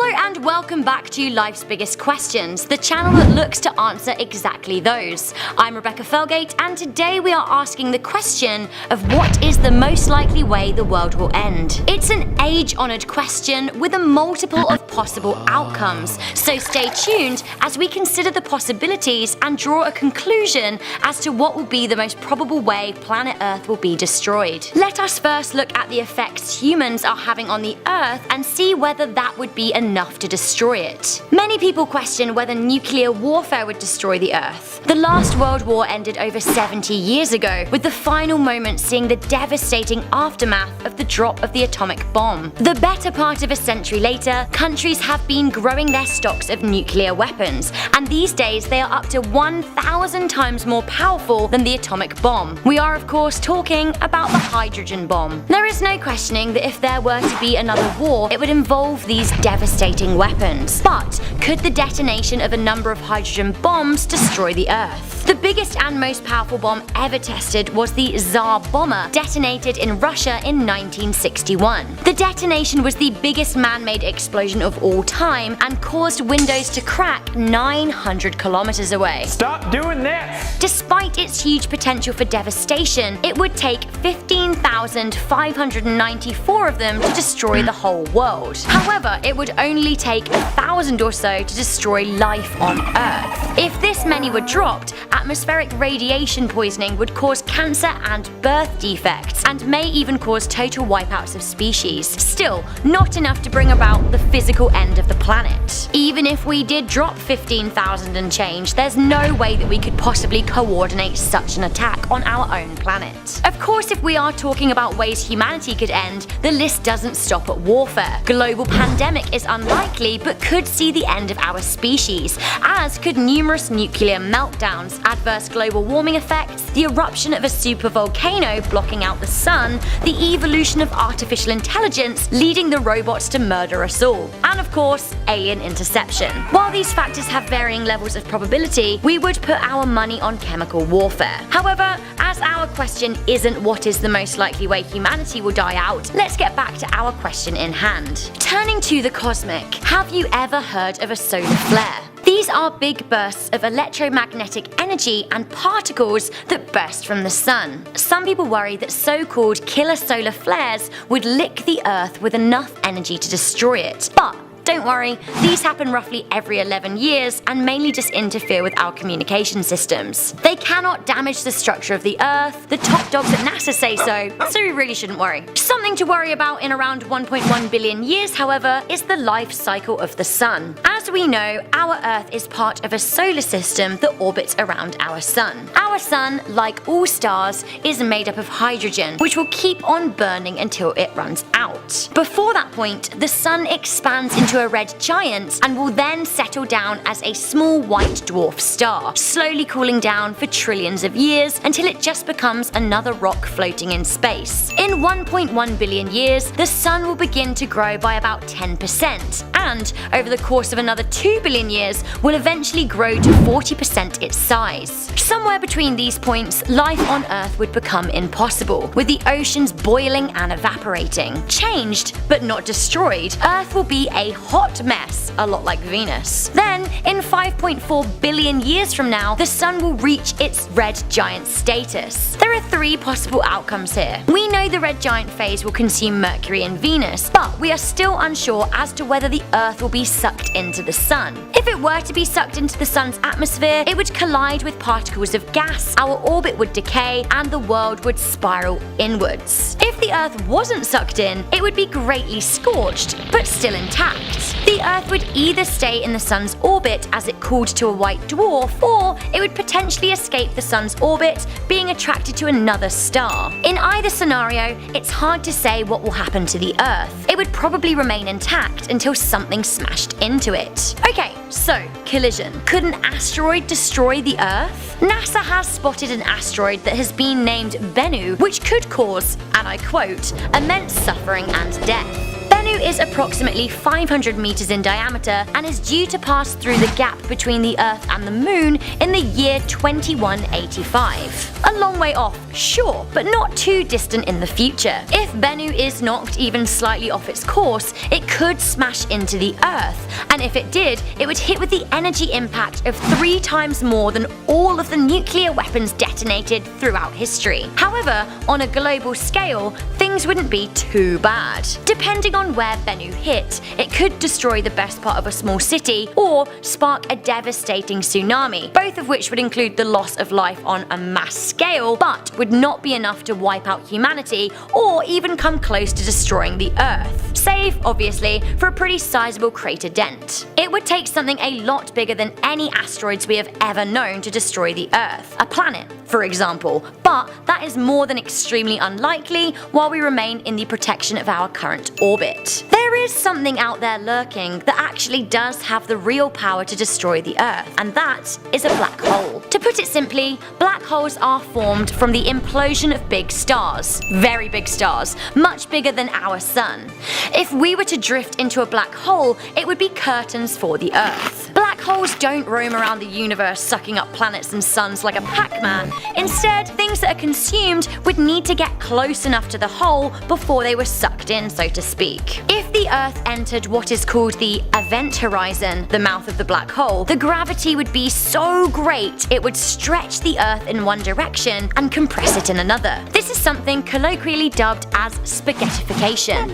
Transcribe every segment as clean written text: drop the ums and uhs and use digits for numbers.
Hello and welcome back to Life's Biggest Questions, the channel that looks to answer exactly those. I'm Rebecca Felgate, and today we are asking the question of what is the most likely way the world will end. It's an age-honored question with a multiple of possible outcomes, so stay tuned as we consider the possibilities and draw a conclusion as to what will be the most probable way planet Earth will be destroyed. Let us first look at the effects humans are having on the Earth and see whether that would be enough to destroy it. Many people question whether nuclear warfare would destroy the Earth. The last World War ended over 70 years ago, with the final moments seeing the devastating aftermath of the drop of the atomic bomb. The better part of a century later, countries have been growing their stocks of nuclear weapons, and these days they are up to 1,000 times more powerful than the atomic bomb. We are of course talking about the hydrogen bomb. There is no questioning that if there were to be another war, it would involve these devastating weapons. But could the detonation of a number of hydrogen bombs destroy the Earth? The biggest and most powerful bomb ever tested was the Tsar Bomber, detonated in Russia in 1961. The detonation was the biggest man-made explosion of all time and caused windows to crack 900 kilometers away. Stop doing this! Despite its huge potential for devastation, it would take 15,594 of them to destroy the whole world. However, it would only take 1,000 or so to destroy life on Earth. If this many were dropped, atmospheric radiation poisoning would cause cancer and birth defects, and may even cause total wipeouts of species. Still, not enough to bring about the physical end of the planet. Even if we did drop 15,000 and change, there's no way that we could possibly coordinate such an attack on our own planet. Of course, if we are talking about ways humanity could end, the list doesn't stop at warfare. Global pandemic is unlikely, but could see the end of our species, as could numerous nuclear meltdowns, adverse global warming effects, the eruption of a supervolcano blocking out the sun, the evolution of artificial intelligence leading the robots to murder us all, and of course, alien interception. While these factors have varying levels of probability, we would put our money on chemical warfare. However, as our question isn't what is the most likely way humanity will die out, let's get back to our question in hand. Turning to the cosmic, have you ever heard of a solar flare? These are big bursts of electromagnetic energy and particles that burst from the sun. Some people worry that so-called killer solar flares would lick the Earth with enough energy to destroy it. But don't worry, these happen roughly every 11 years and mainly just interfere with our communication systems. They cannot damage the structure of the Earth, the top dogs at NASA say so we really shouldn't worry. Something to worry about in around 1.1 billion years, however, is the life cycle of the sun. As we know, our Earth is part of a solar system that orbits around our sun. Our sun, like all stars, is made up of hydrogen, which will keep on burning until it runs out. Before that point, the sun expands into a red giant and will then settle down as a small white dwarf star, slowly cooling down for trillions of years until it just becomes another rock floating in space. In 1.1 billion years, the sun will begin to grow by about 10%, and over the course of another 2 billion years will eventually grow to 40% its size. Somewhere between these points, life on Earth would become impossible, with the oceans boiling and evaporating. Changed, but not destroyed, Earth will be a hot mess, a lot like Venus. Then, in 5.4 billion years from now, the sun will reach its red giant status. There are 3 possible outcomes here. We know the red giant phase will consume Mercury and Venus, but we are still unsure as to whether the Earth will be sucked into the sun. If it were to be sucked into the sun's atmosphere, it would collide with particles of gas, our orbit would decay, and the world would spiral inwards. If the Earth wasn't sucked in, it would be greatly scorched, but still intact. The Earth would either stay in the sun's orbit as it cooled to a white dwarf, or it would potentially escape the sun's orbit, being attracted to another star. In either scenario, it's hard to say what will happen to the Earth. It would probably remain intact until something smashed into it. Okay, so collision. Could an asteroid destroy the Earth? NASA has spotted an asteroid that has been named Bennu, which could cause, and I quote, immense suffering and death. Bennu is approximately 500 meters in diameter and is due to pass through the gap between the Earth and the Moon in the year 2185. A long way off, sure, but not too distant in the future. If Bennu is knocked even slightly off its course, it could smash into the Earth, and if it did, it would hit with the energy impact of 3 times more than all of the nuclear weapons detonated throughout history. However, on a global scale, things wouldn't be too bad. Depending on where Bennu hit, it could destroy the best part of a small city or spark a devastating tsunami, both of which would include the loss of life on a mass scale, but would not be enough to wipe out humanity or even come close to destroying the Earth, save, obviously, for a pretty sizable crater dent. It would take something a lot bigger than any asteroids we have ever known to destroy the Earth, a planet, for example, but that is more than extremely unlikely while we remain in the protection of our current orbit. There is something out there lurking that actually does have the real power to destroy the Earth, and that is a black hole. To put it simply, black holes are formed from the implosion of big stars. Very big stars, much bigger than our sun. If we were to drift into a black hole, it would be curtains for the Earth. Black holes don't roam around the universe sucking up planets and suns like a Pac-Man. Instead, things that are consumed would need to get close enough to the hole before they were sucked in, so to speak. If the Earth entered what is called the event horizon, the mouth of the black hole, the gravity would be so great it would stretch the Earth in one direction and compress it in another. This is something colloquially dubbed as spaghettification.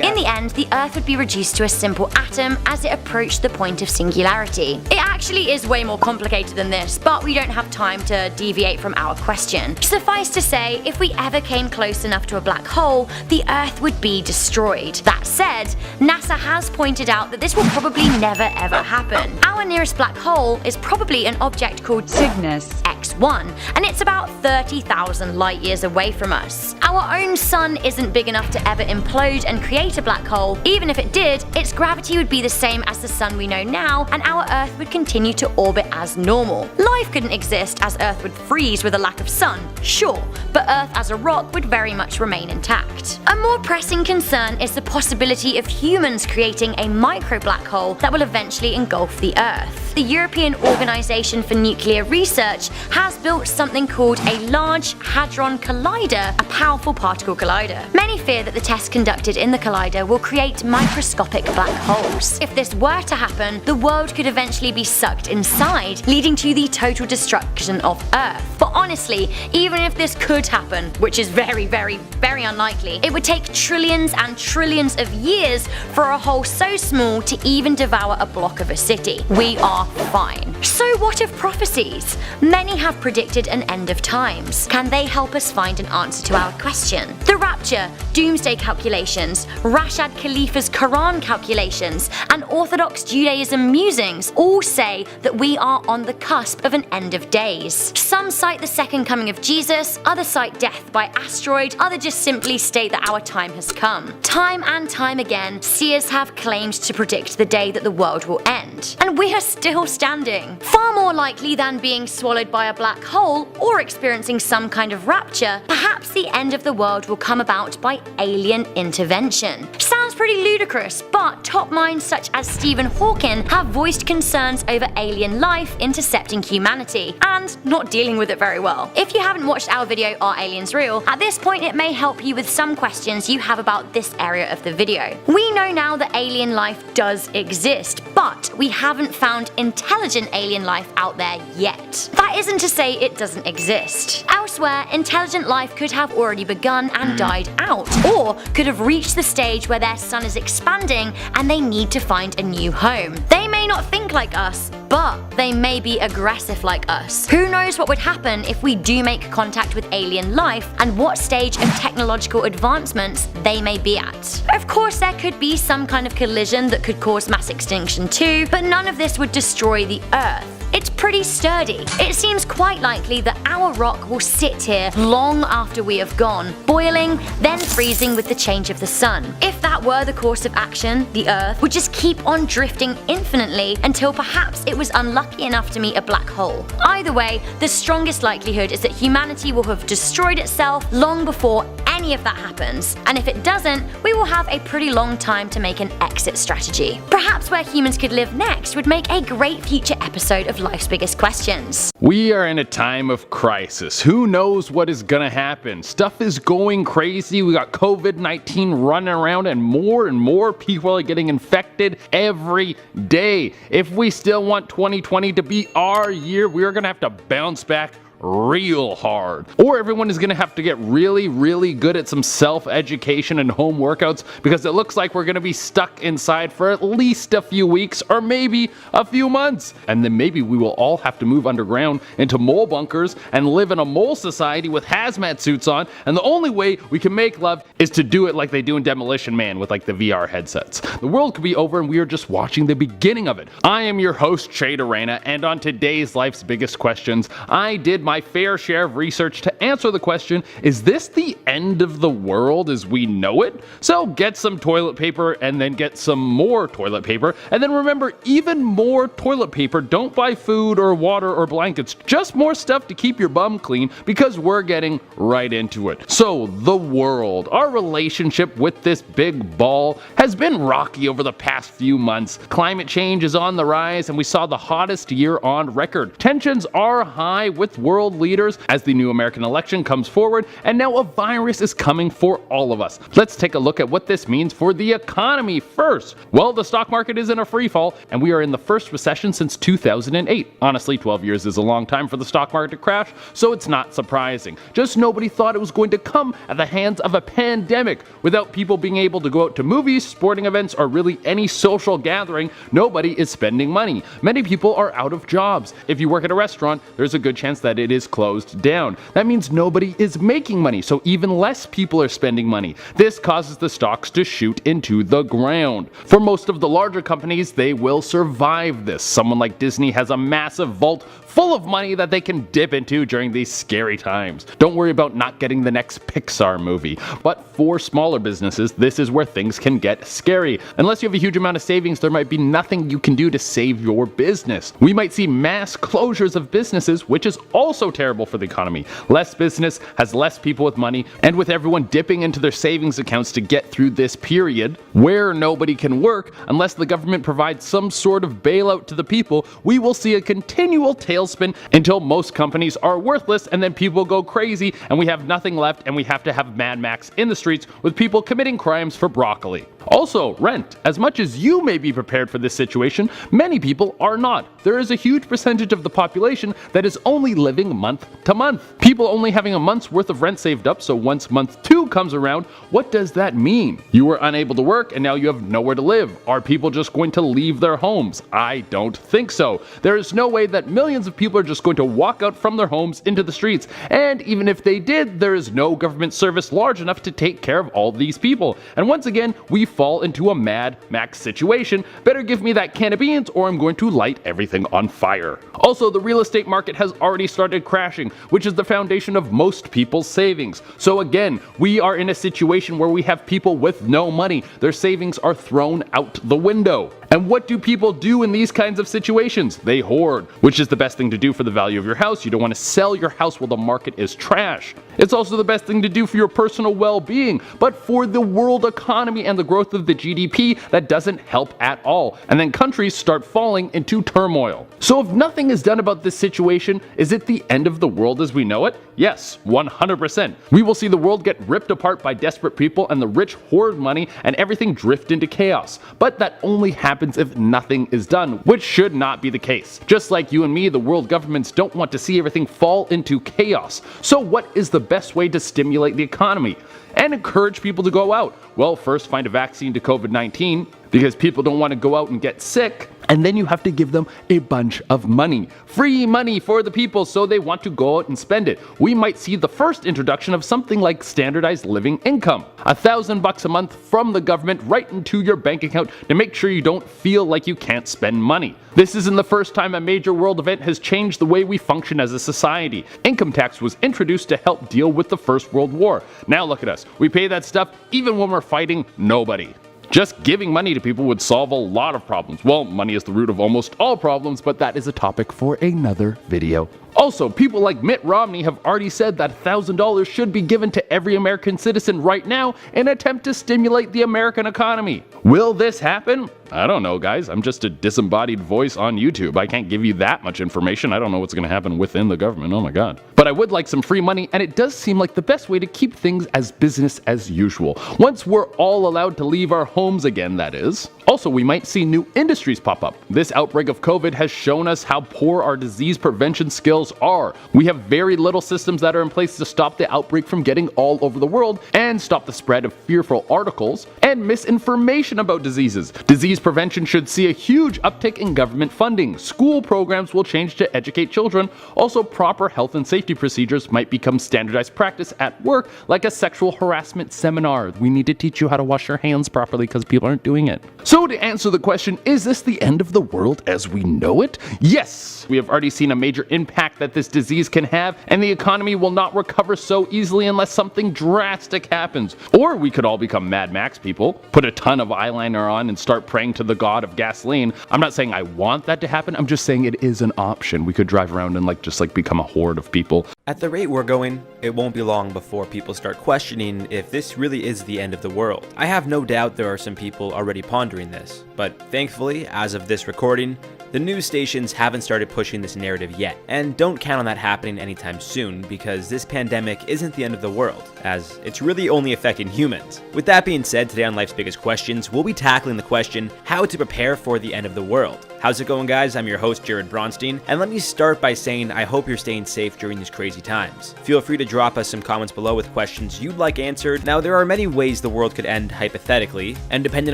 In the end, the Earth would be reduced to a simple atom as it approached the point of singularity. It actually is way more complicated than this, but we don't have time to deviate from our question. Suffice to say, if we ever came close enough to a black hole, the Earth would be destroyed. That said, NASA has pointed out that this will probably never ever happen. Our nearest black hole is probably an object called Cygnus X1, and it's about 30,000 light years away from us. Our own sun isn't big enough to ever implode and create a black hole. Even if it did, its gravity would be the same as the sun we know now, and our Earth would continue to orbit as normal. Life couldn't exist as Earth would freeze with a lack of sun, sure, but Earth as a rock would very much remain intact. A more pressing concern is the possibility of humans creating a micro black hole that will eventually engulf the Earth. The European Organization for Nuclear Research has built something called a Large Hadron Collider, a powerful particle collider. Many fear that the tests conducted in the collider will create microscopic black holes. If this were to happen, the world could eventually be sucked inside, leading to the total destruction of Earth. But honestly, even if this could happen, which is very, very, very unlikely, it would take trillions and trillions of years for a hole so small to even devour a block of a city. We are fine. So what of prophecies? Many have predicted an end of times. Can they help us find an answer to our question? The Rapture, Doomsday calculations, Rashad Khalifa's Quran calculations, and Orthodox Judaism musings all say that we are on the cusp of an end of days. Some cite the second coming of Jesus, others cite death by asteroid, others just simply state that our time has come. Time and time again, seers have claimed to predict the day that the world will end. And we are still standing. Far more likely than being swallowed by a black hole or experiencing some kind of rapture, perhaps the end of the world will come about by alien intervention. Sounds pretty ludicrous, but top minds such as Stephen Hawking have voiced concerns over alien life intercepting humanity and not dealing with it very well. If you haven't watched our video Are Aliens Real? At this point it may help you with some questions you have about this area of the video. We know now that alien life does exist, but we haven't found intelligent alien life out there yet. That isn't to say it doesn't exist. Elsewhere, intelligent life could have already begun and died out, or could have reached the stage where their sun is expanding and they need to find a new home. They may not think like us, but they may be aggressive like us. Who knows what would happen if we do make contact with alien life and what stage of technological advancements they may be at. Of course, there could be some kind of collision that could cause mass extinction too, but none of this would destroy the Earth. It's pretty sturdy. It seems quite likely that our rock will sit here long after we have gone, boiling, then freezing with the change of the sun. If that were the course of action, the Earth would just keep on drifting infinitely until perhaps it was unlucky enough to meet a black hole. Either way, the strongest likelihood is that humanity will have destroyed itself long before any any of that happens. And if it doesn't, we will have a pretty long time to make an exit strategy. Perhaps where humans could live next would make a great future episode of Life's Biggest Questions. We are in a time of crisis. Who knows what is gonna happen? Stuff is going crazy. We got COVID-19 running around and more people are getting infected every day. If we still want 2020 to be our year, we are gonna have to bounce back real hard. Or everyone is going to have to get really good at some self-education and home workouts, because it looks like we're going to be stuck inside for at least a few weeks or maybe a few months. And then maybe we will all have to move underground into mole bunkers and live in a mole society with hazmat suits on, and the only way we can make love is to do it like they do in Demolition Man with like the VR headsets. The world could be over and we are just watching the beginning of it. I am your host, Trey Arena, and on today's Life's Biggest Questions, I did my fair share of research to answer the question, is this the end of the world as we know it? So get some toilet paper and then get some more toilet paper, and then remember, even more toilet paper. Don't buy food or water or blankets, just more stuff to keep your bum clean, because we're getting right into it. So the world, our relationship with this big ball has been rocky over the past few months. Climate change is on the rise and we saw the hottest year on record. Tensions are high with world leaders as the new American election comes forward, and now a virus is coming for all of us. Let's take a look at what this means for the economy first. Well, the stock market is in a free fall, and we are in the first recession since 2008. Honestly, 12 years is a long time for the stock market to crash, so it's not surprising. Just nobody thought it was going to come at the hands of a pandemic. Without people being able to go out to movies, sporting events, or really any social gathering, nobody is spending money. Many people are out of jobs. If you work at a restaurant, there's a good chance that it is closed down. That means nobody is making money, so even less people are spending money. This causes the stocks to shoot into the ground. For most of the larger companies, they will survive this. Someone like Disney has a massive vault full of money that they can dip into during these scary times. Don't worry about not getting the next Pixar movie. But for smaller businesses, this is where things can get scary. Unless you have a huge amount of savings, there might be nothing you can do to save your business. We might see mass closures of businesses, which is also terrible for the economy. Less business has less people with money, and with everyone dipping into their savings accounts to get through this period where nobody can work unless the government provides some sort of bailout to the people, we will see a continual tailspin until most companies are worthless, and then people go crazy and we have nothing left, and we have to have Mad Max in the streets with people committing crimes for broccoli. Also, rent. As much as you may be prepared for this situation, many people are not. There is a huge percentage of the population that is only living month to month. People only having a month's worth of rent saved up, so once month 2 comes around, what does that mean? You were unable to work and now you have nowhere to live. Are people just going to leave their homes? I don't think so. There is no way that millions of people are just going to walk out from their homes into the streets, and even if they did, there is no government service large enough to take care of all these people. And once again, we fall into a Mad Max situation. Better give me that can of beans or I'm going to light everything on fire. Also, the real estate market has already started crashing, which is the foundation of most people's savings. So again, we are in a situation where we have people with no money. Their savings are thrown out the window. And what do people do in these kinds of situations? They hoard, which is the best thing to do for the value of your house. You don't want to sell your house while the market is trash. It's also the best thing to do for your personal well-being, but for the world economy and the growth of the GDP, that doesn't help at all. And then countries start falling into turmoil. So if nothing is done about this situation, is it the end of the world as we know it? Yes, 100%. We will see the world get ripped apart by desperate people, and the rich hoard money and everything drift into chaos. But that only happens if nothing is done, which should not be the case. Just like you and me, the world governments don't want to see everything fall into chaos. So what is the best way to stimulate the economy and encourage people to go out? Well, first find a vaccine to COVID-19, because people don't want to go out and get sick. And then you have to give them a bunch of money. Free money for the people so they want to go out and spend it. We might see the first introduction of something like standardized living income. $1,000 a month from the government right into your bank account to make sure you don't feel like you can't spend money. This isn't the first time a major world event has changed the way we function as a society. Income tax was introduced to help deal with the First World War. Now look at us. We pay that stuff even when we're fighting nobody. Just giving money to people would solve a lot of problems. Well, money is the root of almost all problems, but that is a topic for another video. Also, people like Mitt Romney have already said that $1,000 should be given to every American citizen right now in an attempt to stimulate the American economy. Will this happen? I don't know, guys. I'm just a disembodied voice on YouTube. I can't give you that much information. I don't know what's going to happen within the government. Oh my god. But I would like some free money, and it does seem like the best way to keep things as business as usual. Once we're all allowed to leave our homes again, that is. Also, we might see new industries pop up. This outbreak of COVID has shown us how poor our disease prevention skills are. We have very little systems that are in place to stop the outbreak from getting all over the world and stop the spread of fearful articles and misinformation about diseases. Disease prevention should see a huge uptick in government funding. School programs will change to educate children. Also, proper health and safety procedures might become standardized practice at work, like a sexual harassment seminar. We need to teach you how to wash your hands properly because people aren't doing it. So to answer the question, is this the end of the world as we know it? Yes! We have already seen a major impact that this disease can have, and the economy will not recover so easily unless something drastic happens. Or we could all become Mad Max people, put a ton of eyeliner on and start praying to the god of gasoline. I'm not saying I want that to happen, I'm just saying it is an option. We could drive around and just become a horde of people. At the rate we're going, it won't be long before people start questioning if this really is the end of the world. I have no doubt there are some people already pondering this, but thankfully, as of this recording, the news stations haven't started pushing this narrative yet, and don't count on that happening anytime soon because this pandemic isn't the end of the world, as it's really only affecting humans. With that being said, today on Life's Biggest Questions, we'll be tackling the question, how to prepare for the end of the world. How's it going, guys? I'm your host, Jared Bronstein, and let me start by saying I hope you're staying safe during these crazy times. Feel free to drop us some comments below with questions you'd like answered. Now, there are many ways the world could end hypothetically, and depending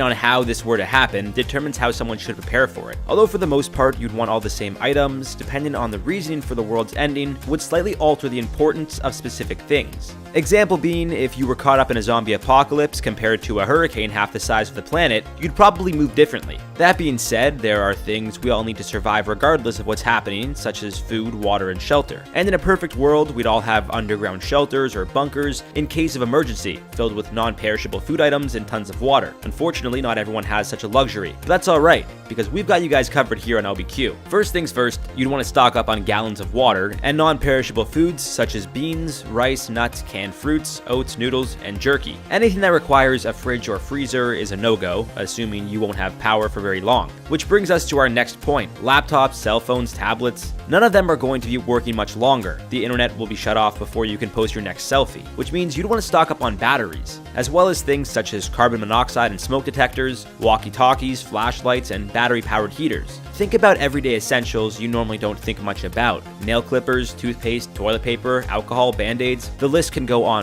on how this were to happen, determines how someone should prepare for it. Although for the most part, you'd want all the same items, depending on the reasoning for the world's ending, would slightly alter the importance of specific things. Example being, if you were caught up in a zombie apocalypse compared to a hurricane half the size of the planet, you'd probably move differently. That being said, there are things we all need to survive regardless of what's happening, such as food, water, and shelter. And in a perfect world, we'd all have underground shelters or bunkers in case of emergency, filled with non-perishable food items and tons of water. Unfortunately, not everyone has such a luxury, but that's alright, because we've got you guys covered here on LBQ. First things first, you'd want to stock up on gallons of water and non-perishable foods such as beans, rice, nuts, canned fruits, oats, noodles, and jerky. Anything that requires a fridge or freezer is a no-go, assuming you won't have power for very long. Which brings us to our next point. Laptops, cell phones, tablets, none of them are going to be working much longer. The internet will be shut off before you can post your next selfie, which means you'd want to stock up on batteries, as well as things such as carbon monoxide and smoke detectors, walkie-talkies, flashlights, and battery-powered heaters. Think about everyday essentials you normally don't think much about. Nail clippers, toothpaste, toilet paper, alcohol, band-aids, the list can go on,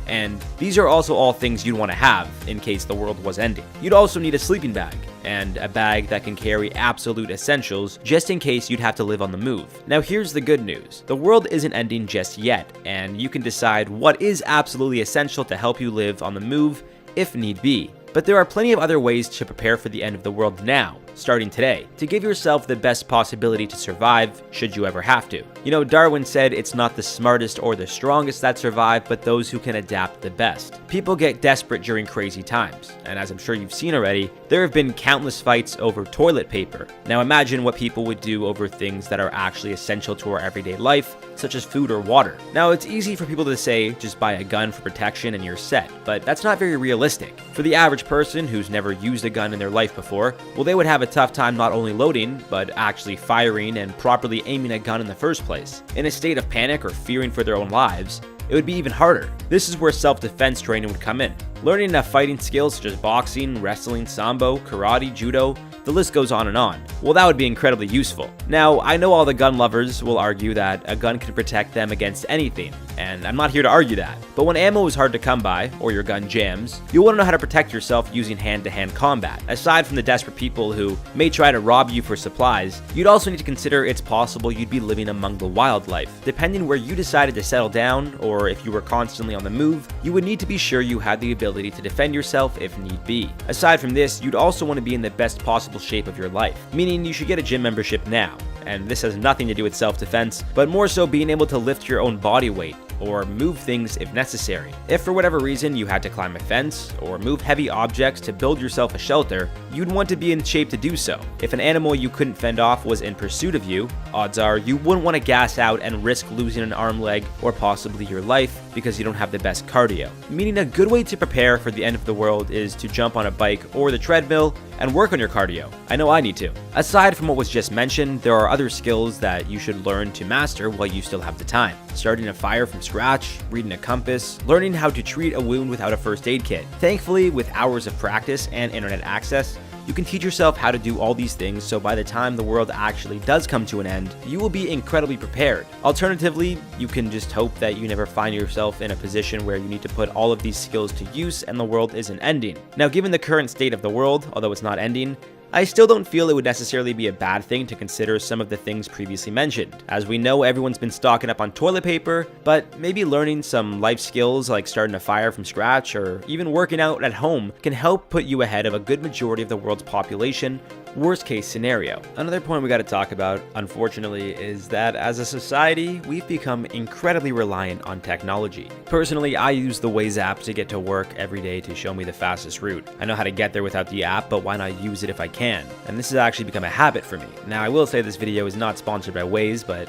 and these are also all things you'd want to have in case the world was ending. You'd also need a sleeping bag, and a bag that can carry absolute essentials just in case you'd have to live on the move. Now here's the good news. The world isn't ending just yet, and you can decide what is absolutely essential to help you live on the move if need be. But there are plenty of other ways to prepare for the end of the world now, starting today, to give yourself the best possibility to survive should you ever have to. You know, Darwin said it's not the smartest or the strongest that survive, but those who can adapt the best. People get desperate during crazy times, and as I'm sure you've seen already, there have been countless fights over toilet paper. Now imagine what people would do over things that are actually essential to our everyday life, such as food or water. Now it's easy for people to say, just buy a gun for protection and you're set, but that's not very realistic. For the average person who's never used a gun in their life before, well, they would have a tough time not only loading, but actually firing and properly aiming a gun in the first place. In a state of panic or fearing for their own lives, it would be even harder. This is where self-defense training would come in. Learning enough fighting skills such as boxing, wrestling, sambo, karate, judo, the list goes on and on. Well, that would be incredibly useful. Now, I know all the gun lovers will argue that a gun can protect them against anything, and I'm not here to argue that. But when ammo is hard to come by, or your gun jams, you'll want to know how to protect yourself using hand-to-hand combat. Aside from the desperate people who may try to rob you for supplies, you'd also need to consider it's possible you'd be living among the wildlife. Depending where you decided to settle down, or if you were constantly on the move, you would need to be sure you had the ability to defend yourself if need be. Aside from this, you'd also want to be in the best possible shape of your life, meaning you should get a gym membership now. And this has nothing to do with self-defense, but more so being able to lift your own body weight, or move things if necessary. If for whatever reason you had to climb a fence or move heavy objects to build yourself a shelter, you'd want to be in shape to do so. If an animal you couldn't fend off was in pursuit of you, odds are you wouldn't want to gas out and risk losing an arm, leg, or possibly your life because you don't have the best cardio. Meaning a good way to prepare for the end of the world is to jump on a bike or the treadmill and work on your cardio. I know I need to. Aside from what was just mentioned, there are other skills that you should learn to master while you still have the time. Starting a fire from scratch, reading a compass, learning how to treat a wound without a first aid kit. Thankfully, with hours of practice and internet access, you can teach yourself how to do all these things so by the time the world actually does come to an end, you will be incredibly prepared. Alternatively, you can just hope that you never find yourself in a position where you need to put all of these skills to use and the world isn't ending. Now, given the current state of the world, although it's not ending, I still don't feel it would necessarily be a bad thing to consider some of the things previously mentioned. As we know, everyone's been stocking up on toilet paper, but maybe learning some life skills like starting a fire from scratch or even working out at home can help put you ahead of a good majority of the world's population. Worst case scenario. Another point we got to talk about, unfortunately, is that as a society, we've become incredibly reliant on technology. Personally, I use the Waze app to get to work every day to show me the fastest route. I know how to get there without the app, but why not use it if I can? And this has actually become a habit for me. Now, I will say this video is not sponsored by Waze, but,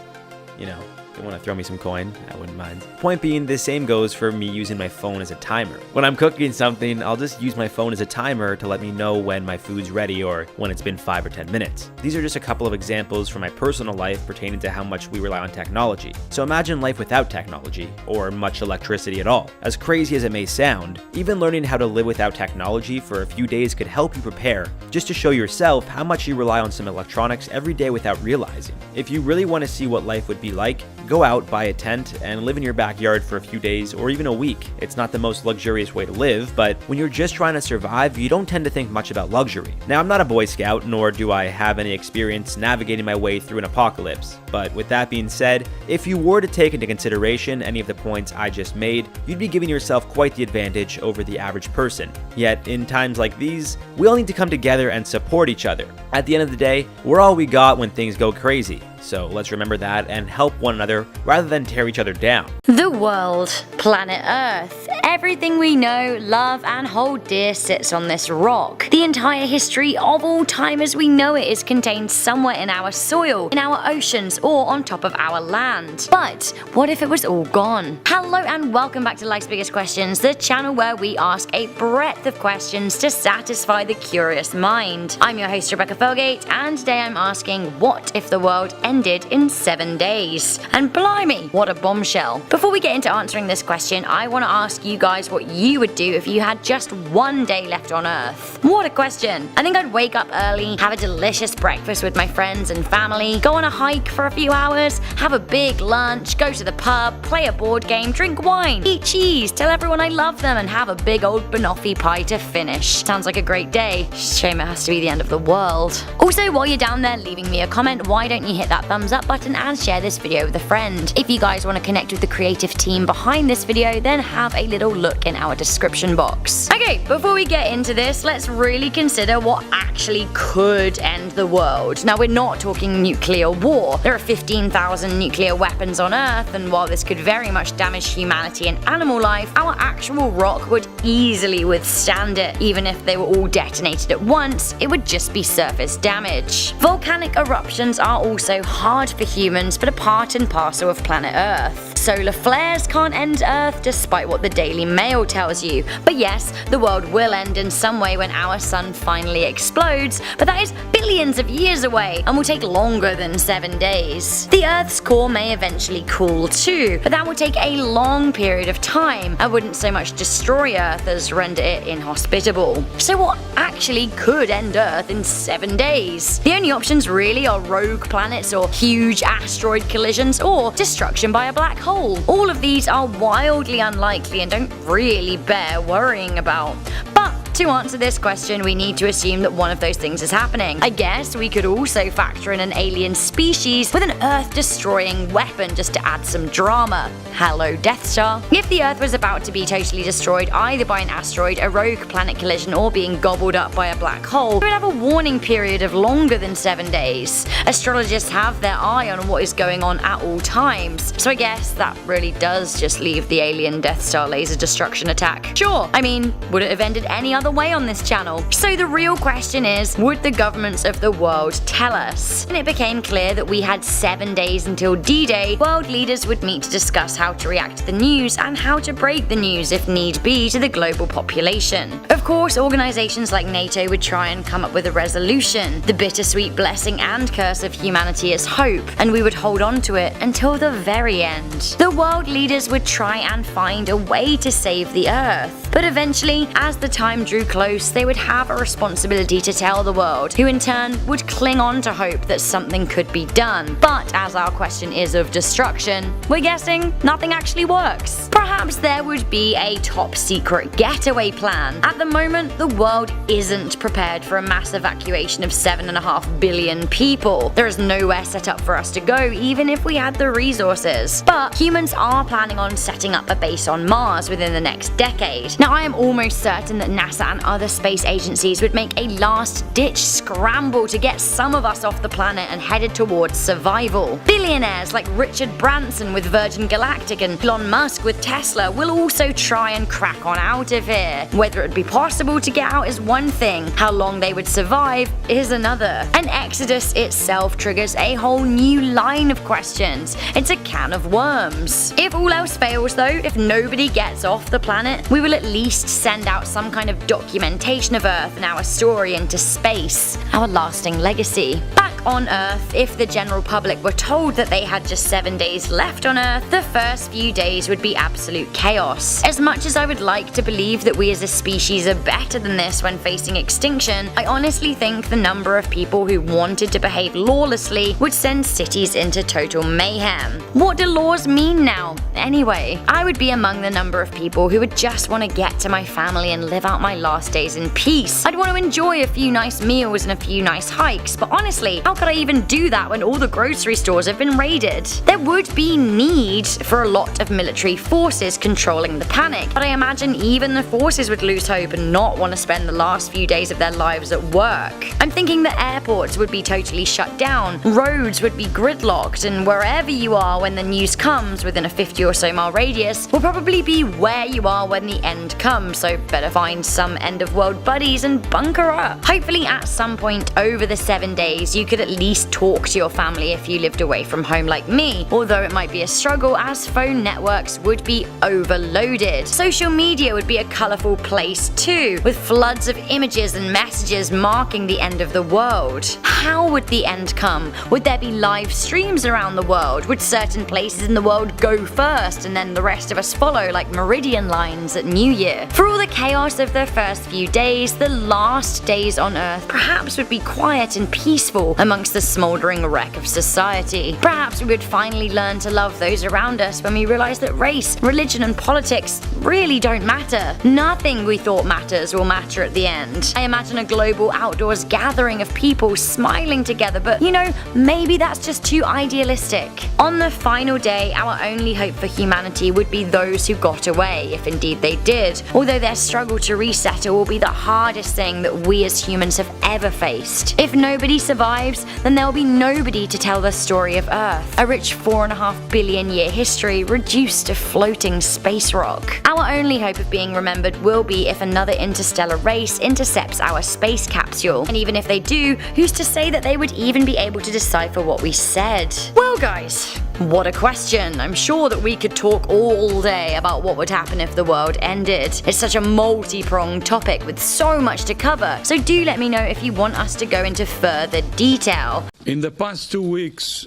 you know, if you want to throw me some coin, I wouldn't mind. Point being, the same goes for me using my phone as a timer. When I'm cooking something, I'll just use my phone as a timer to let me know when my food's ready or when it's been 5 or 10 minutes. These are just a couple of examples from my personal life pertaining to how much we rely on technology. So imagine life without technology, or much electricity at all. As crazy as it may sound, even learning how to live without technology for a few days could help you prepare, just to show yourself how much you rely on some electronics every day without realizing. If you really want to see what life would be like, go out, buy a tent, and live in your backyard for a few days or even a week. It's not the most luxurious way to live, but when you're just trying to survive, you don't tend to think much about luxury. Now, I'm not a Boy Scout, nor do I have any experience navigating my way through an apocalypse, but with that being said, if you were to take into consideration any of the points I just made, you'd be giving yourself quite the advantage over the average person. Yet, in times like these, we all need to come together and support each other. At the end of the day, we're all we got when things go crazy. So let's remember that and help one another rather than tear each other down. The world, planet Earth. Everything we know, love, and hold dear sits on this rock. The entire history of all time as we know it is contained somewhere in our soil, in our oceans, or on top of our land. But what if it was all gone? Hello and welcome back to Life's Biggest Questions, the channel where we ask a breadth of questions to satisfy the curious mind. I'm your host Rebecca Felgate, and today I'm asking, what if the world ended in 7 days? And blimey, what a bombshell. Before we get into answering this question, I want to ask you guys what you would do if you had just 1 day left on Earth. What a question. I think I'd wake up early, have a delicious breakfast with my friends and family, go on a hike for a few hours, have a big lunch, go to the pub, play a board game, drink wine, eat cheese, tell everyone I love them, and have a big old banoffee pie to finish. Sounds like a great day. Shame it has to be the end of the world. Also, while you're down there leaving me a comment, why don't you hit that thumbs up button and share this video with a friend. If you guys want to connect with the creative team behind this video, then have a little look in our description box. Okay, before we get into this, let's really consider what actually could end the world. Now, we're not talking nuclear war. There are 15,000 nuclear weapons on Earth, and while this could very much damage humanity and animal life, our actual rock would easily withstand it. Even if they were all detonated at once, it would just be surface damage. Volcanic eruptions are also hard for humans, but a part and parcel of planet Earth. Solar flares can't end Earth despite what the Daily Mail tells you. But yes, the world will end in some way when our sun finally explodes, but that is billions of years away and will take longer than 7 days. The Earth's core may eventually cool too, but that will take a long period of time and wouldn't so much destroy Earth as render it inhospitable. So what actually could end Earth in 7 days? The only options really are rogue planets or huge asteroid collisions or destruction by a black hole. All of these are wildly unlikely and don't really bear worrying about. But To answer this question, we need to assume that one of those things is happening. I guess we could also factor in an alien species with an Earth-destroying weapon just to add some drama. Hello, Death Star. If the Earth was about to be totally destroyed either by an asteroid, a rogue planet collision, or being gobbled up by a black hole, we would have a warning period of longer than 7 days. Astrologists have their eye on what is going on at all times, so I guess that really does just leave the alien Death Star laser destruction attack. Sure, I mean, would it have ended any other way on this channel? So the real question is, would the governments of the world tell us? When it became clear that we had 7 days until D-Day, world leaders would meet to discuss how to react to the news and how to break the news if need be to the global population. Of course, organizations like NATO would try and come up with a resolution. The bittersweet blessing and curse of humanity is hope, and we would hold on to it until the very end. The world leaders would try and find a way to save the Earth, but eventually, as the time drew close, they would have a responsibility to tell the world, who in turn would cling on to hope that something could be done. But as our question is of destruction, we're guessing nothing actually works. Perhaps there would be a top secret getaway plan. At the moment, the world isn't prepared for a mass evacuation of 7.5 billion people. There is nowhere set up for us to go, even if we had the resources. But humans are planning on setting up a base on Mars within the next decade. Now, I am almost certain that NASA and other space agencies would make a last-ditch scramble to get some of us off the planet and headed towards survival. Billionaires like Richard Branson with Virgin Galactic and Elon Musk with Tesla will also try and crack on out of here. Whether it would be possible to get out is one thing, how long they would survive is another. An exodus itself triggers a whole new line of questions. It's a can of worms. If all else fails though, if nobody gets off the planet, we will at least send out some kind of documentation of Earth and our story into space, our lasting legacy. Back on Earth, if the general public were told that they had just 7 days left on Earth, the first few days would be absolute chaos. As much as I would like to believe that we as a species are better than this when facing extinction, I honestly think the number of people who wanted to behave lawlessly would send cities into total mayhem. What do laws mean now, anyway? I would be among the number of people who would just want to get to my family and live out my last days in peace. I'd want to enjoy a few nice meals and a few nice hikes, but honestly, how could I even do that when all the grocery stores have been raided? There would be need for a lot of military forces controlling the panic, but I imagine even the forces would lose hope and not want to spend the last few days of their lives at work. I'm thinking that airports would be totally shut down, roads would be gridlocked, and wherever you are when the news comes within a 50 or so mile radius will probably be where you are when the end comes, so better find some end of world buddies and bunker up. Hopefully at some point over the 7 days you could at least talk to your family if you lived away from home like me, although it might be a struggle as phone networks would be overloaded. Social media would be a colourful place too, with floods of images and messages marking the end of the world. How would the end come? Would there be live streams around the world? Would certain places in the world go first and then the rest of us follow like meridian lines at New Year? For all the chaos of the first few days, the last days on Earth perhaps would be quiet and peaceful amongst the smouldering wreck of society. Perhaps we would finally learn to love those around us when we realize that race, religion and politics really don't matter. Nothing we thought matters will matter at the end. I imagine a global outdoors gathering of people smiling together, but you know, maybe that's just too idealistic. On the final day, our only hope for humanity would be those who got away, if indeed they did, although their struggle to resettle will be the hardest thing that we as humans have ever faced. If nobody survives, then there will be nobody to tell the story of Earth, a rich 4.5 billion year history reduced to floating space rock. Our only hope of being remembered will be if another interstellar race intercepts our space capsule, and even if they do, who's to say that they would even be able to decipher what we said? Well guys, what a question. I'm sure that we could talk all day about what would happen if the world ended. It's such a multi-pronged topic with so much to cover, so do let me know if you want us to go into further detail. In the past 2 weeks,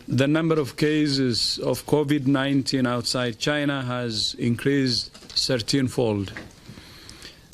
the number of cases of COVID-19 outside China has increased 13-fold,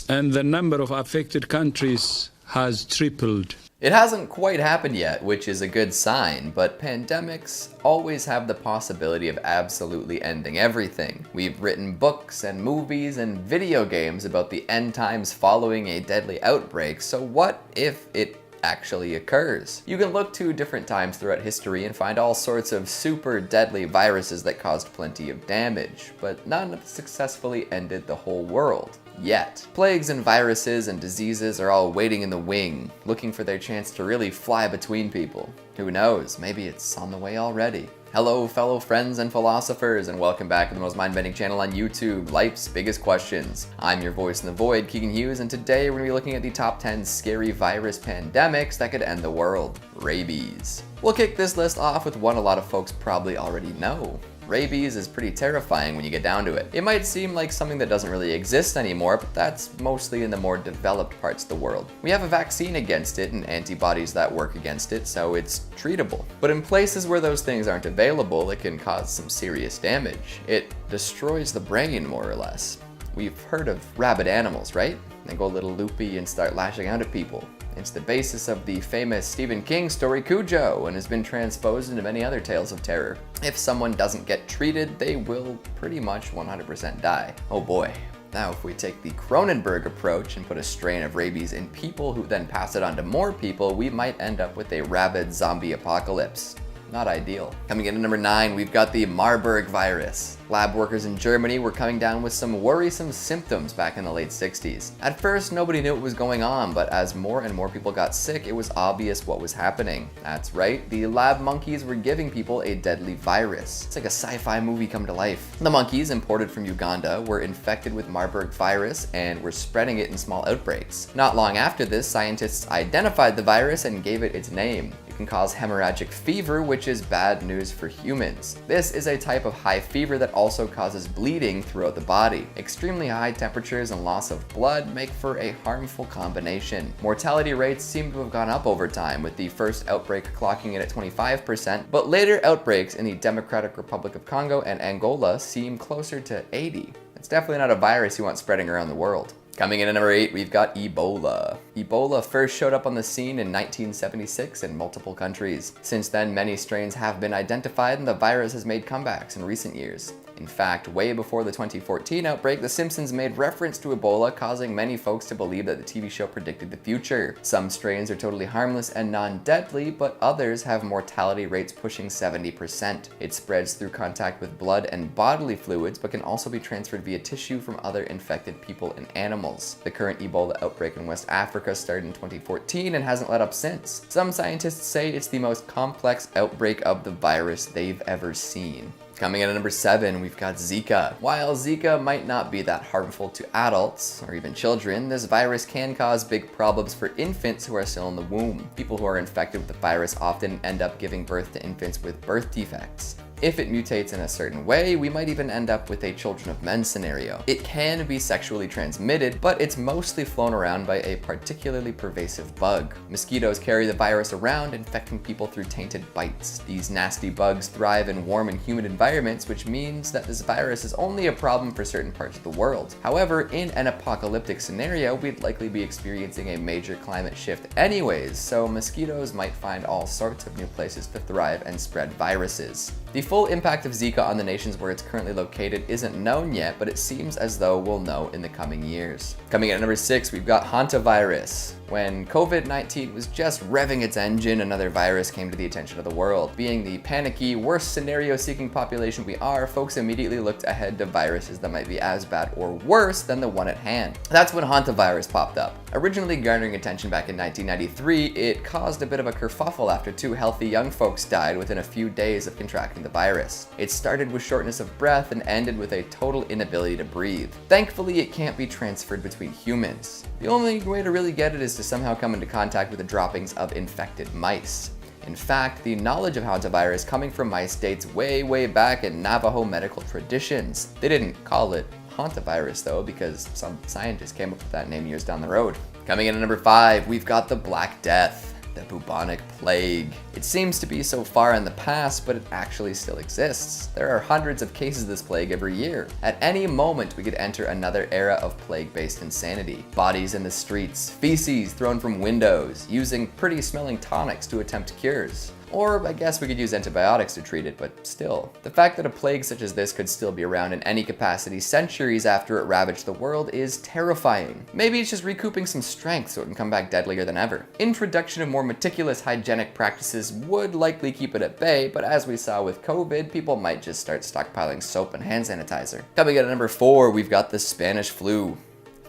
and the number of affected countries has tripled. It hasn't quite happened yet, which is a good sign, but pandemics always have the possibility of absolutely ending everything. We've written books and movies and video games about the end times following a deadly outbreak, so what if it actually occurs? You can look to different times throughout history and find all sorts of super deadly viruses that caused plenty of damage, but none have successfully ended the whole world. Yet. Plagues and viruses and diseases are all waiting in the wing, looking for their chance to really fly between people. Who knows, maybe it's on the way already. Hello fellow friends and philosophers, and welcome back to the most mind-bending channel on YouTube, Life's Biggest Questions. I'm your voice in the void, Keegan Hughes, and today we're going to be looking at the top 10 scary virus pandemics that could end the world. Rabies. We'll kick this list off with one a lot of folks probably already know. Rabies is pretty terrifying when you get down to it. It might seem like something that doesn't really exist anymore, but that's mostly in the more developed parts of the world. We have a vaccine against it and antibodies that work against it, so it's treatable. But in places where those things aren't available, it can cause some serious damage. It destroys the brain, more or less. We've heard of rabid animals, right? They go a little loopy and start lashing out at people. It's the basis of the famous Stephen King story Cujo and has been transposed into many other tales of terror. If someone doesn't get treated, they will pretty much 100% die. Oh boy. Now if we take the Cronenberg approach and put a strain of rabies in people who then pass it on to more people, we might end up with a rabid zombie apocalypse. Not ideal. Coming in at number 9, we've got the Marburg virus. Lab workers in Germany were coming down with some worrisome symptoms back in the late 60s. At first, nobody knew what was going on, but as more and more people got sick, it was obvious what was happening. That's right, the lab monkeys were giving people a deadly virus. It's like a sci-fi movie come to life. The monkeys, imported from Uganda, were infected with Marburg virus and were spreading it in small outbreaks. Not long after this, scientists identified the virus and gave it its name. Can cause hemorrhagic fever, which is bad news for humans. This is a type of high fever that also causes bleeding throughout the body. Extremely high temperatures and loss of blood make for a harmful combination. Mortality rates seem to have gone up over time, with the first outbreak clocking in at 25%, but later outbreaks in the Democratic Republic of Congo and Angola seem closer to 80%. It's definitely not a virus you want spreading around the world. Coming in at number 8, we've got Ebola. Ebola first showed up on the scene in 1976 in multiple countries. Since then, many strains have been identified and the virus has made comebacks in recent years. In fact, way before the 2014 outbreak, The Simpsons made reference to Ebola, causing many folks to believe that the TV show predicted the future. Some strains are totally harmless and non-deadly, but others have mortality rates pushing 70%. It spreads through contact with blood and bodily fluids, but can also be transferred via tissue from other infected people and animals. The current Ebola outbreak in West Africa started in 2014 and hasn't let up since. Some scientists say it's the most complex outbreak of the virus they've ever seen. Coming in at number 7, we've got Zika. While Zika might not be that harmful to adults or even children, this virus can cause big problems for infants who are still in the womb. People who are infected with the virus often end up giving birth to infants with birth defects. If it mutates in a certain way, we might even end up with a Children of Men scenario. It can be sexually transmitted, but it's mostly flown around by a particularly pervasive bug. Mosquitoes carry the virus around, infecting people through tainted bites. These nasty bugs thrive in warm and humid environments, which means that this virus is only a problem for certain parts of the world. However, in an apocalyptic scenario, we'd likely be experiencing a major climate shift anyways, so mosquitoes might find all sorts of new places to thrive and spread viruses. The full impact of Zika on the nations where it's currently located isn't known yet, but it seems as though we'll know in the coming years. Coming in at number 6, we've got hantavirus. When COVID-19 was just revving its engine, another virus came to the attention of the world. Being the panicky, worst scenario-seeking population we are, folks immediately looked ahead to viruses that might be as bad or worse than the one at hand. That's when hantavirus popped up. Originally garnering attention back in 1993, it caused a bit of a kerfuffle after 2 healthy young folks died within a few days of contracting the virus. It started with shortness of breath and ended with a total inability to breathe. Thankfully, it can't be transferred between humans. The only way to really get it is to somehow come into contact with the droppings of infected mice. In fact, the knowledge of hantavirus coming from mice dates way back in Navajo medical traditions. They didn't call it hantavirus though, because some scientist came up with that name years down the road. Coming in at number 5, we've got the Black Death. The bubonic plague. It seems to be so far in the past, but it actually still exists. There are hundreds of cases of this plague every year. At any moment, we could enter another era of plague-based insanity. Bodies in the streets, feces thrown from windows, using pretty smelling tonics to attempt cures. Or I guess we could use antibiotics to treat it, but still. The fact that a plague such as this could still be around in any capacity centuries after it ravaged the world is terrifying. Maybe it's just recouping some strength so it can come back deadlier than ever. Introduction of more meticulous hygienic practices would likely keep it at bay, but as we saw with COVID, people might just start stockpiling soap and hand sanitizer. Coming in at number 4, we've got the Spanish flu.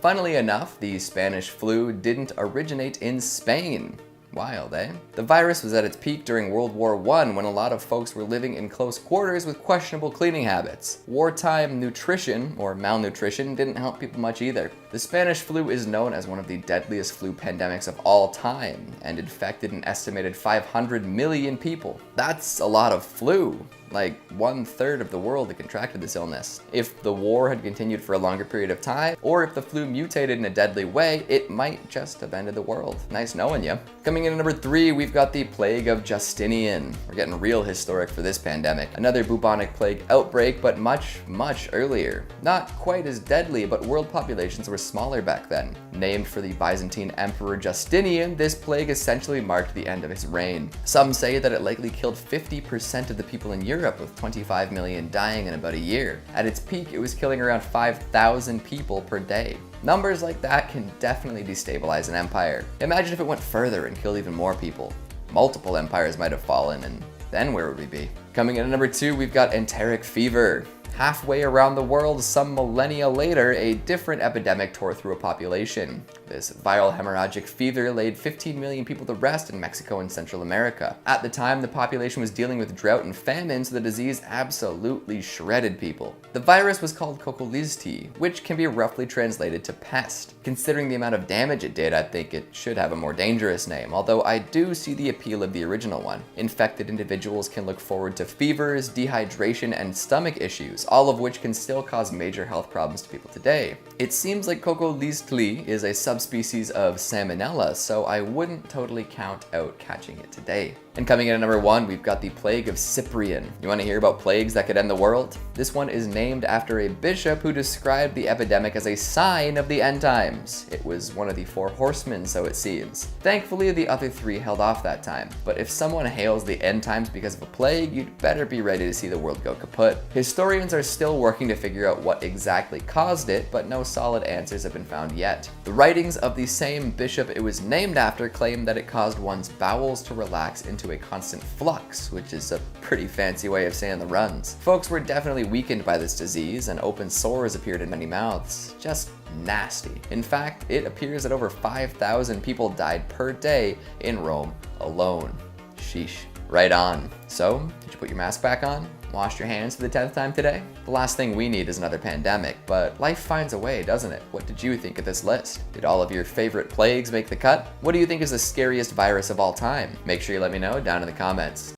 Funnily enough, the Spanish flu didn't originate in Spain. Wild, eh? The virus was at its peak during World War I when a lot of folks were living in close quarters with questionable cleaning habits. Wartime nutrition, or malnutrition, didn't help people much either. The Spanish flu is known as one of the deadliest flu pandemics of all time and infected an estimated 500 million people. That's a lot of flu. Like 1/3 of the world that contracted this illness. If the war had continued for a longer period of time, or if the flu mutated in a deadly way, it might just have ended the world. Nice knowing you. Coming in at number 3, we've got the Plague of Justinian. We're getting real historic for this pandemic. Another bubonic plague outbreak, but much, much earlier. Not quite as deadly, but world populations were smaller back then. Named for the Byzantine Emperor Justinian, this plague essentially marked the end of his reign. Some say that it likely killed 50% of the people in Europe, with 25 million dying in about a year. At its peak, it was killing around 5,000 people per day. Numbers like that can definitely destabilize an empire. Imagine if it went further and killed even more people. Multiple empires might have fallen, and then where would we be? Coming in at number 2, we've got enteric fever. Halfway around the world, some millennia later, a different epidemic tore through a population. This viral hemorrhagic fever laid 15 million people to rest in Mexico and Central America. At the time, the population was dealing with drought and famine, so the disease absolutely shredded people. The virus was called Cocolizti, which can be roughly translated to pest. Considering the amount of damage it did, I think it should have a more dangerous name, although I do see the appeal of the original one. Infected individuals can look forward to fevers, dehydration, and stomach issues, all of which can still cause major health problems to people today. It seems like Cocolizti is a subspecies of Salmonella, so I wouldn't totally count out catching it today. And coming in at number 1, we've got the Plague of Cyprian. You want to hear about plagues that could end the world? This one is named after a bishop who described the epidemic as a sign of the end times. It was one of the 4 horsemen, so it seems. Thankfully, the other 3 held off that time. But if someone hails the end times because of a plague, you'd better be ready to see the world go kaput. Historians are still working to figure out what exactly caused it, but no solid answers have been found yet. The writings of the same bishop it was named after claim that it caused one's bowels to relax into a constant flux, which is a pretty fancy way of saying the runs. Folks were definitely weakened by this disease, and open sores appeared in many mouths. Just nasty. In fact, it appears that over 5,000 people died per day in Rome alone. Sheesh. Right on. So, did you put your mask back on? Washed your hands for the 10th time today? The last thing we need is another pandemic, but life finds a way, doesn't it? What did you think of this list? Did all of your favorite plagues make the cut? What do you think is the scariest virus of all time? Make sure you let me know down in the comments.